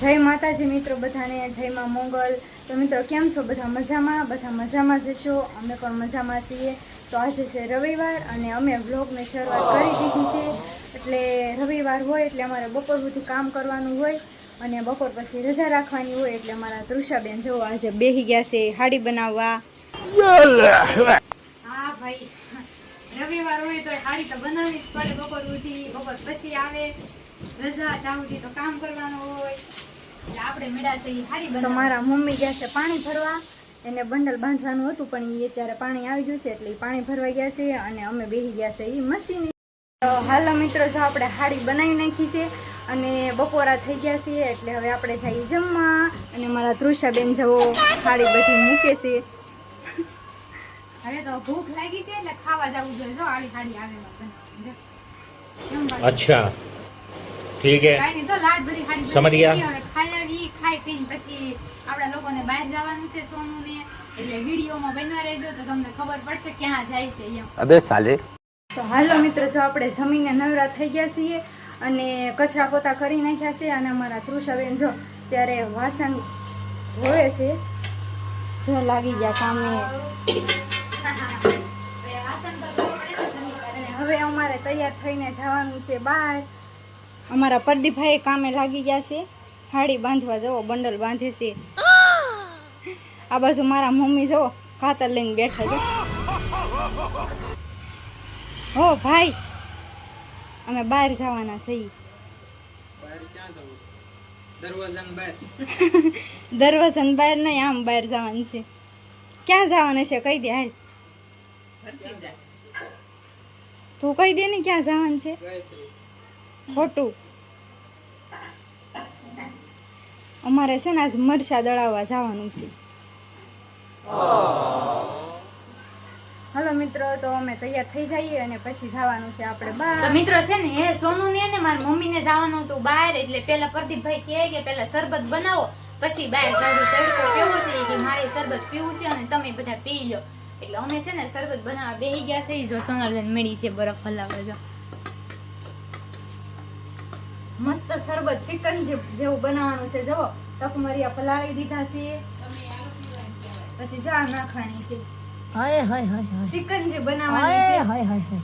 જય માતાજી મિત્રો બધાને, જય માં મોગલ। તો મિત્રો કેમ છો? બધા મજામાં જશો। અમે પણ મજામાં છીએ। તો આજે છે રવિવાર અને અમે વ્લોગની શરૂઆત કરી દીધી છે। એટલે રવિવાર હોય એટલે અમારે બપોર સુધી કામ કરવાનું હોય અને બપોર પછી રજા રાખવાની હોય। એટલે અમારા તૃષાબેન જો આજે બેહી ગયા છે હાડી બનાવવા। હા ભાઈ, રવિવાર હોય તો હાડી તો બનાવવી જ પડે। બપોર સુધી, બપોર પછી આવે રજા, ત્યાં સુધી તો કામ કરવાનું હોય। આપણે મેળા છે હારી બનાવ। તો મારા મમ્મી ગયા છે પાણી ભરવા, એને બંડલ બાંધવાનું હતું પણ એ અત્યારે પાણી આવી ગયું છે એટલે પાણી ભરવા ગયા છે અને અમે બેસી ગયા છે એ મશીન। તો હાલો મિત્રો, જો આપણે હાડી બનાવી નાખી છે અને બપોરા થઈ ગયા છે એટલે હવે આપણે જઈએ જમવા। અને મારા તૃષાબેન જવો હાડી બધી મૂકે છે। હવે તો ભૂખ લાગી છે એટલે ખાવા જવું જોઈએ। જો આવી હાડી આવે अच्छा ठीक है, કાઈ નહીં, જો લાડ બધી હાડી સમજ ગયા। હવે ખાઈ આવી, ખાઈ પીને પછી આપણા લોકોને બહાર જવાનું છે સોનુને, એટલે વિડીયોમાં બન્યા રહેજો તો તમને ખબર પડશે ક્યાં જાય છે એમ। अबे साले। તો હાલો મિત્રો, જો આપણે જમીને નવરા થઈ ગયા છીએ અને કચરા પોતા કરી નાખ્યા છે અને અમારા તૃષાબેન જો ત્યારે વાસણ ધોવે છે। જો લાગી ગયા કામે। હવે અમારે તૈયાર થઈને જવાનું છે બહાર। અમારા પરદીપભાઈ કામે લાગી ગયા છે, હાડી બાંધવા જવો, બંડલ બાંધે છે। આ બાજુ મારા મમ્મી જો ખાતર લઈને બેઠા છે। હો ભાઈ, અમે બહાર જવાના છીએ। દરવાજાની બહાર નહીં, આમ બહાર જવાનું છે। ક્યાં જવાનું છે કહી દે હાલ। તું કહી દે ને ક્યાં જવાનું છે। ખોટું, અમારે છે ને આજ મરચા દળાવવા જવાનું છે। હાલો મિત્રો, તો અમે તૈયાર થઈ જઈએ અને પછી જવાનું છે આપણે બહાર। તો મિત્રો છે ને હે સોનુ ને મારી મમ્મી ને જવાનું હતું બહાર, એટલે પેલા પ્રદીપભાઈ કહે કે પેલા શરબત બનાવો પછી બહાર જાજો। તડકો કેવો છે કે મારે શરબત પીવું છે અને તમે બધા પી લો, એટલે અમે છે ને શરબત બનાવવા બેસી ગયા છે। જો સોનલબેન મેળી છે બરફ હલાવે જો, મસ્ત શરબત સિકંજી જેવું બનાવવાનું છે। જો તકમરિયા પલાળી દીધા છે, પછી ચા નાખવાની છે। હાય હાય હાય સિકંજી બનાવવાની છે। હાય હાય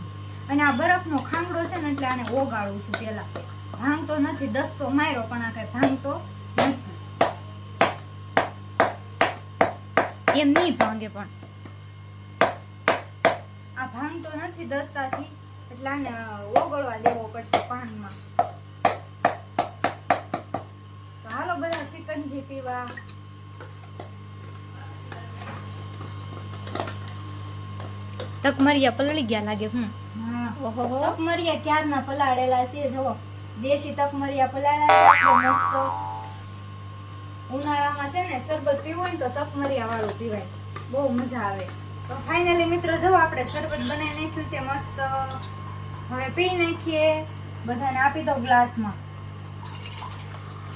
અને આ બરફનો ખાંગડો છે ને એટલે આને ઓગાળું છું પેલા। ભાંગતો નથી, દસ્તો માર્યો પણ આ કઈ ભાંગતો નથી। એમ નહીં ભાંગે પણ આ ભાંગતો નથી દસ્તાથી, એટલે આને ઓગળવા દેવો પડશે પાણીમાં। તો હાલો બધા સિકંજી પીવા। તકમરિયા પલળી ગયા લાગે। હા, ઓહો, તકમરિયા ક્યારના પલાળેલા છે। જો દેશી તકમરિયા પલાળેલા છે મસ્ત। ઉનાળામાં છે ને શરબત પીવું હોય ને તો તકમરિયા વાળું પીવાય, બહુ મજા આવે। તો ફાઇનલી મિત્રો જો આપણે શરબત બનાવી નાખ્યું છે મસ્ત। હવે પી નાખીએ, બધાને આપી દો ગ્લાસમાં।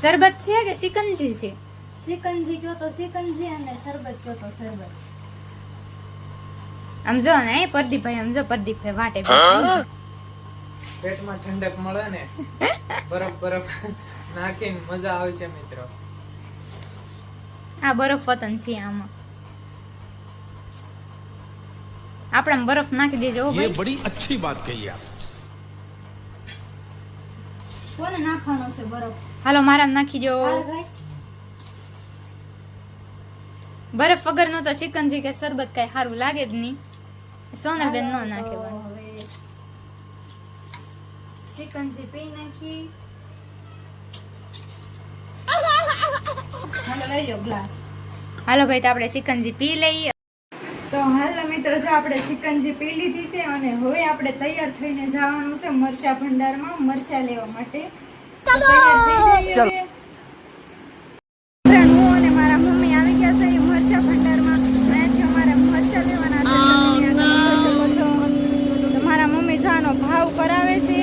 શરબત છે કે સિકંજી છે? સિકંજી કયો તો સિકંજી અને શરબત કયો તો શરબત। આમ જો ને પ્રદીપભાઈ, આમ જો પ્રદીપભાઈ વાટે પેટમાં ઠંડક મળે ને, બરફ બરફ નાખીને મજા આવશે મિત્રો। આ બરફ વતન છે આમાં, આપણે બરફ નાખી દેજો। ये बड़ी अच्छी बात कही आप। કોને નાખવાનો છે બરફ? હાલો મારા નાખી દો હાલ ભાઈ। બરફ વગર નો તો સિકંજી કે શરબત કઈ સારું લાગે જ નહીં। સોનલબેન નો નાખે તો હવે સિકંજી પી નાખી। હાલો લઈ લો ગ્લાસ। હાલો ભાઈ, તો આપણે સિકંજી પી લઈએ। તો હાલો મિત્રો, જો આપણે સિકંજી પી લીધી છે અને હવે આપણે તૈયાર થઈને જવાનું છે મરચા ભંડારમાં મરચા લેવા માટે। તો તૈયાર થઈ જઈએ હવે। હું અને મારા મમ્મી આવી ગયા છે મરચા ભંડારમાં। અહીંયાથી અમારે મરચા લેવાના છે, તમે આગળ જોઈ શકો છો। તો મારા મમ્મી જાનો ભાવ કરાવે છે,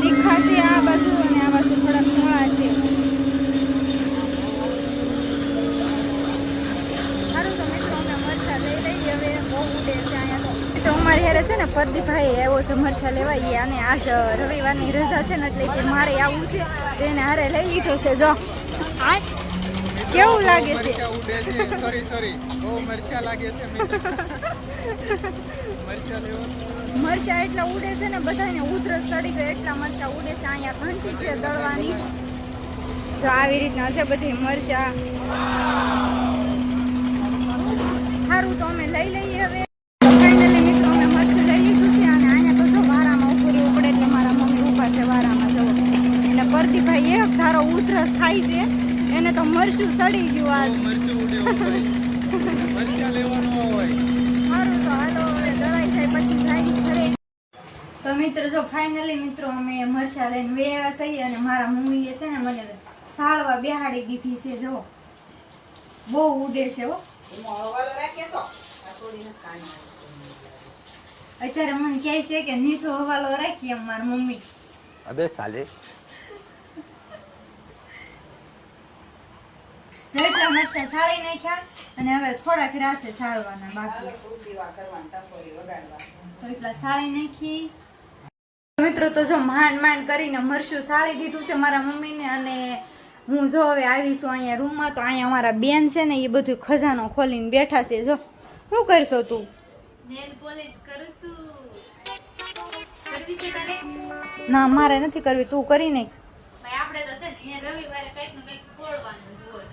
તીખા છે આ બાજુ અને આ બાજુ થોડાક મોળા છે। સારું, તો મિત્રો અમે મરચા લઈ લઈએ હવે, બહુ ઉડે છે અહીંયા તો અમારી હારે છે ને પ્રદીપભાઈ આવ્યો છે મરચા લેવા। અને આજ રવિવારની રજા છે ને એટલે કે મારે આવવું છે, તો એને હારે લઈ લીધો છે। જો કેવું લાગે છે? મરચા ઉડે છે. સોરી બહુ મરચા લાગે છે મિત્રો. મરચા લેવો મરચા એટલા ઉડે છે ને બધાને ઉધરસ ચડી ગઈ એટલા મરચા ઉડે છે. અહીંયા ઘંટી છે દળવાની. જો આવી રીતના છે બધી મરચા. સારું તો અમે લઈ લઈએ હવે. ફાઇનલી મિત્રો અમે મરચું લઈ લીધું છે અને અહીંયા તો જો વારામાં ઉપર પડે એટલે મારા મમ્મી ઊભા છે વારામાં જવો. અને પરદીભાઈ એક ધારો ઉધરસ થાય છે એને તો મરચું સડી ગયું આજ. મરચું ઉડે ભાઈ. મરચા લેવાનો હોય. સારું તો હાલો હવે દળાઈ જાય પછી જાય ઘરે. તો મિત્રો જો ફાઇનલી મિત્રો અમે મરચા લઈને વેવા છીએ અને મારા મમ્મીએ છે ને મને સાળવા બેહાડી દીધી છે. જો બહુ ઉડે છે હો. અત્યારે મને કહે છે કે નીસો હવાલો રાખીએ એમ મારી મમ્મી. अबे साले જેટલા મરચા સાળી નાખ્યા અને હવે થોડાક રાસે સાળવાના બાકી. તો એટલા સાળી નાખી. મિત્રો તો જો માંડ કરીને મરચું સાળી દીધું છે મારા મમ્મીને અને હું જો હવે આવીશું અહીંયા રૂમમાં. તો અહીંયા અમારા બેન છે ને એ બધું ખજાનો ખોલીને બેઠા છે. જો શું કરશો તું? નેલ પોલિશ કરું છું. કરવી છે તારે? ના મારે નથી કરવી, તું કરી નાખ. ભાઈ આપણે તો છે ને અહીંયા રવિવારે કંઈક ને કંઈક ખોળવાનું જ હોય.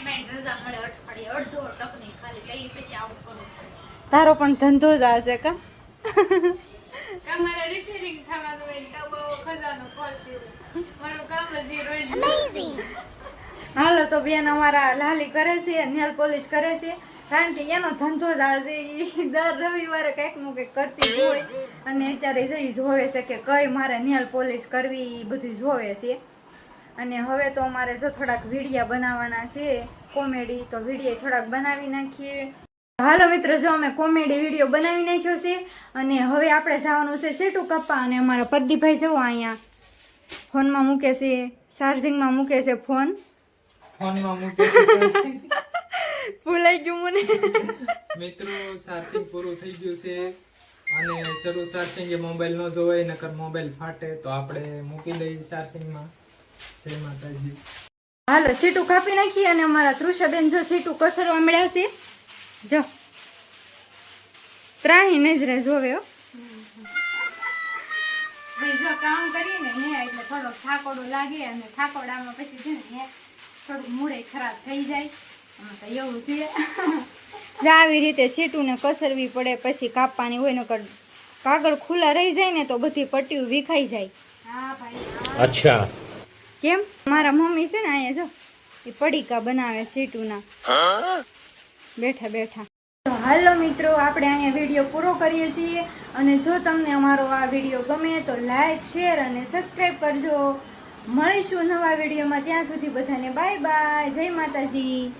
માઇન્ડ રજા મળે અઠવાડિયે અડધો ટકની ખાલી કઈ પછી આવું કરું. તારો પણ ધંધો જ હશે કા? મારે રિપેરિંગ થવાનું હોય કાં બહુ ખજાનો ખોલતી હોય. મારું કામ જ એ રોજ. હાલો તો બેન અમારા લાલી કરે છે નેલ પોલિશ કરે છે કારણ કે એનો ધંધો જ હશે. ઈ દર રવિવારે કંઈક નું કંઈક કરતી જ હોય અને અત્યારે જઈ જોવે છે કે કઈ મારે નેલ પોલિશ કરવી એ બધું જોવે છે. અને હવે તો અમારે જો થોડાક વિડીયા બનાવવાના છે કોમેડી, તો વિડીયો થોડાક બનાવી નાખીએ. હાલો મિત્રો જો અમે કોમેડી વિડીયો બનાવી નાખ્યો છે અને હવે આપણે જવાનું છે સેટું કાપવા. અને અમારા પરદીભાઈ જવો અહીંયા ફોનમાં મૂકે છે, ચાર્જિંગમાં મૂકે છે ફોન. ફોનમાં મૂકી ભૂલાઈ ગયું મને. મિત્રો ચાર્જિંગ પૂરું થઈ ગયું છે અને શરૂ ચાર્જિંગ એ મોબાઈલ ન જોવાય નકર મોબાઈલ ફાટે તો આપણે મૂકી દઈએ ચાર્જિંગમાં. જય માતાજી. હાલો સીટું કાપી નાખી અને અમારા તૃષાબેન જો સીટું કસરવા મળ્યા છે. જો ત્રાહી નજરે જોવે હો. ભાઈ જો કામ કરીએ ને એટલે થોડો થાકોડો લાગે અને થાકોડામાં પછી છે ને થોડુંક મૂડે ખરાબ થઈ જાય. તો એવું છે જે આવી રીતે સીટું ને કસરવી પડે પછી કાપવાની હોય નકર કાગળ ખુલ્લા રહી જાય ને તો બધી પટ્ટીઓ વિખાઈ જાય. હા ભાઈ. अच्छा કેમ મારા મમ્મી છે ને અહીંયા જો એ પડીકા બનાવે સીટુના બેઠા બેઠા. તો હાલો મિત્રો આપણે અહીંયા વિડીયો પૂરો કરીએ છીએ અને જો તમને અમારો આ વિડીયો ગમે તો લાઈક શેર અને સબસ્ક્રાઈબ કરજો. મળીશું નવા વિડીયોમાં, ત્યાં સુધી બધાને બાય બાય, જય માતાજી.